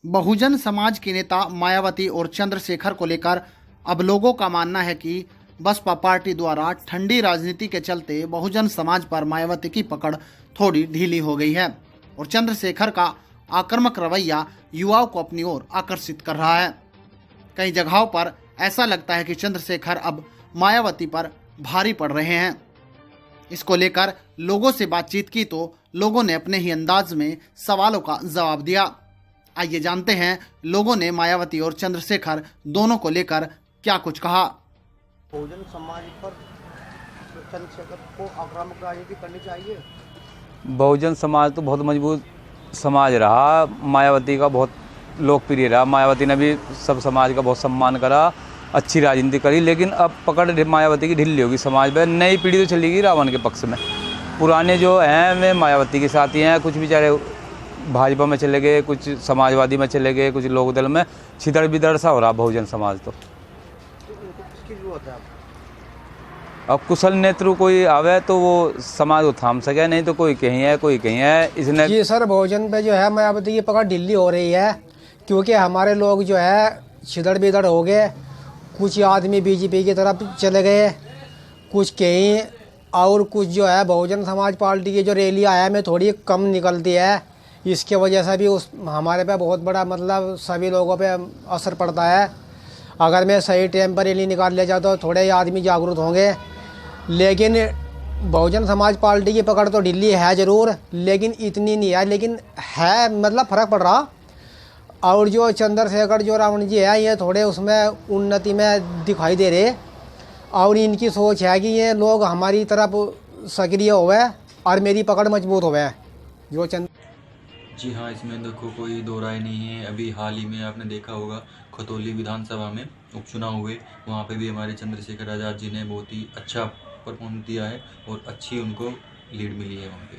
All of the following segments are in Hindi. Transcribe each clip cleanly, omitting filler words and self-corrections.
बहुजन समाज की नेता मायावती और चंद्रशेखर को लेकर अब लोगों का मानना है कि बसपा पार्टी द्वारा ठंडी राजनीति के चलते बहुजन समाज पर मायावती की पकड़ थोड़ी ढीली हो गई है और चंद्रशेखर का आक्रामक रवैया युवाओं को अपनी ओर आकर्षित कर रहा है। कई जगहों पर ऐसा लगता है कि चंद्रशेखर अब मायावती पर भारी पड़ रहे हैं। इसको लेकर लोगों से बातचीत की तो लोगों ने अपने ही अंदाज में सवालों का जवाब दिया। आइए जानते हैं लोगों ने मायावती और चंद्रशेखर दोनों को लेकर क्या कुछ कहा। बहुजन समाज पर चंद्रशेखर को आक्रामक राजनीति करनी चाहिए। बहुजन समाज तो बहुत मजबूत समाज रहा, मायावती का बहुत लोकप्रिय रहा। मायावती ने भी सब समाज का बहुत सम्मान करा, अच्छी राजनीति करी, लेकिन अब पकड़ मायावती की ढीली होगी समाज में। नई पीढ़ी तो चलेगी रावण के पक्ष में, पुराने जो हैं वे मायावती के साथ ही हैं। कुछ बेचारे भाजपा में चले गए, कुछ समाजवादी में चले गए, कुछ लोकदल में। छिदड़ बिदड़ सा हो रहा बहुजन समाज। तो किसकी जरूरत है अब कुशल नेतृत्व कोई आवे तो वो समाज को थाम सके, नहीं तो कोई कहीं है कोई कहीं है। इसने जी सर, बहुजन पे जो है मायावती की पकड़ ढीली हो रही है, क्योंकि हमारे लोग जो है छिदड़ बिदड़ हो गए। कुछ आदमी बीजेपी की तरफ चले गए, कुछ कहीं, और कुछ जो है बहुजन समाज पार्टी की जो रैलियाँ है में थोड़ी कम निकलती है। इसके वजह से भी उस हमारे पे बहुत बड़ा मतलब सभी लोगों पे असर पड़ता है। अगर मैं सही टाइम पर रैली निकाल ले जाता तो थोड़े आदमी जागरूक होंगे, लेकिन बहुजन समाज पार्टी की पकड़ तो ढीली है ज़रूर, लेकिन इतनी नहीं है, लेकिन है मतलब फ़र्क पड़ रहा। और जो चंद्रशेखर जो रावण जी है, ये थोड़े उसमें उन्नति में दिखाई दे रहे, और इनकी सोच है कि ये लोग हमारी तरफ सक्रिय होवे और मेरी पकड़ मजबूत होवे। जो जी हाँ, इसमें देखो कोई दो राय नहीं है। अभी हाल ही में आपने देखा होगा खतौली विधानसभा में उपचुनाव हुए, वहाँ पे भी हमारे चंद्रशेखर आज़ाद जी ने बहुत ही अच्छा परफॉर्म दिया है और अच्छी उनको लीड मिली है वहाँ पे।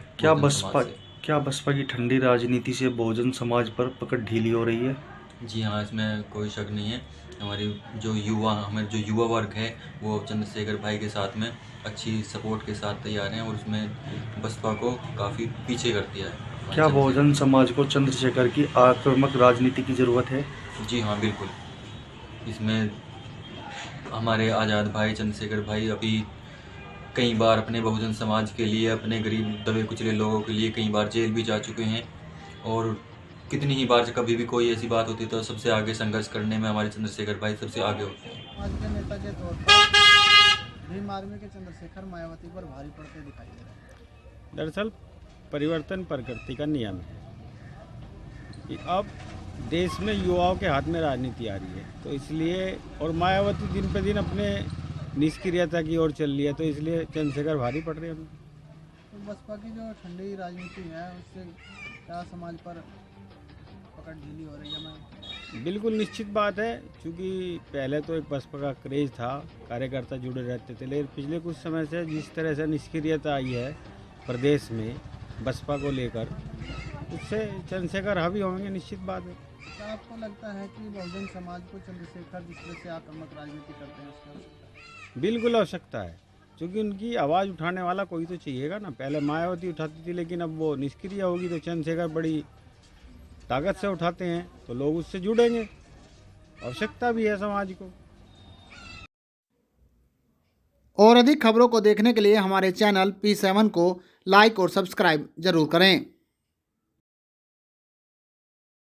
क्या बसपा की ठंडी राजनीति से बहुजन समाज पर पकड़ ढीली हो रही है? जी हाँ, इसमें कोई शक नहीं है। हमारे जो युवा वर्ग है वो चंद्रशेखर भाई के साथ में अच्छी सपोर्ट के साथ तैयार हैं और उसमें बसपा को काफ़ी पीछे कर दिया है। क्या बहुजन समाज को चंद्रशेखर की आक्रामक राजनीति की ज़रूरत है? जी हाँ, बिल्कुल। इसमें हमारे आज़ाद भाई चंद्रशेखर भाई अभी कई बार अपने बहुजन समाज के लिए, अपने गरीब दबे कुचले लोगों के लिए कई बार जेल भी जा चुके हैं, और कितनी ही बार कभी भी कोई ऐसी बात होती तो सबसे आगे संघर्ष करने में हमारे चंद्रशेखर भाई सबसे आगे होते हैं। समाज के नेता के तौर पर भीम आर्मी के चंद्रशेखर मायावती पर भारी पड़ते दिखाई दे रहे हैं। दरअसल परिवर्तन प्रकृति का नियम है कि अब देश में युवाओं के हाथ में राजनीति आ रही है, तो इसलिए, और मायावती दिन पे दिन अपने निष्क्रियता की ओर चल रही है, तो इसलिए चंद्रशेखर भारी पड़ रहे हैं। तो बसपा की जो ठंडी राजनीति है उससे क्या समाज पर पकड़ ढीली हो रही है? मैं बिल्कुल निश्चित बात है, क्योंकि पहले तो एक बसपा का क्रेज था, कार्यकर्ता जुड़े रहते थे, लेकिन पिछले कुछ समय से जिस तरह से निष्क्रियता आई है प्रदेश में बसपा को लेकर, उससे चंद्रशेखर हावी होंगे, निश्चित बात है। क्या आपको लगता है कि बहुजन समाज को चंद्रशेखर जिस तरह से आक्रामक राजनीति करते हैं उसकी आवश्यकता है? बिल्कुल आवश्यकता है, क्योंकि उनकी आवाज़ उठाने वाला कोई तो चाहिएगा ना। पहले मायावती उठाती थी, लेकिन अब वो निष्क्रिय होगी तो चंद्रशेखर बड़ी ताकत से उठाते हैं, तो लोग उससे जुड़ेंगे। आवश्यकता भी है समाज को। और अधिक खबरों को देखने के लिए हमारे चैनल P7 को लाइक और सब्सक्राइब जरूर करें।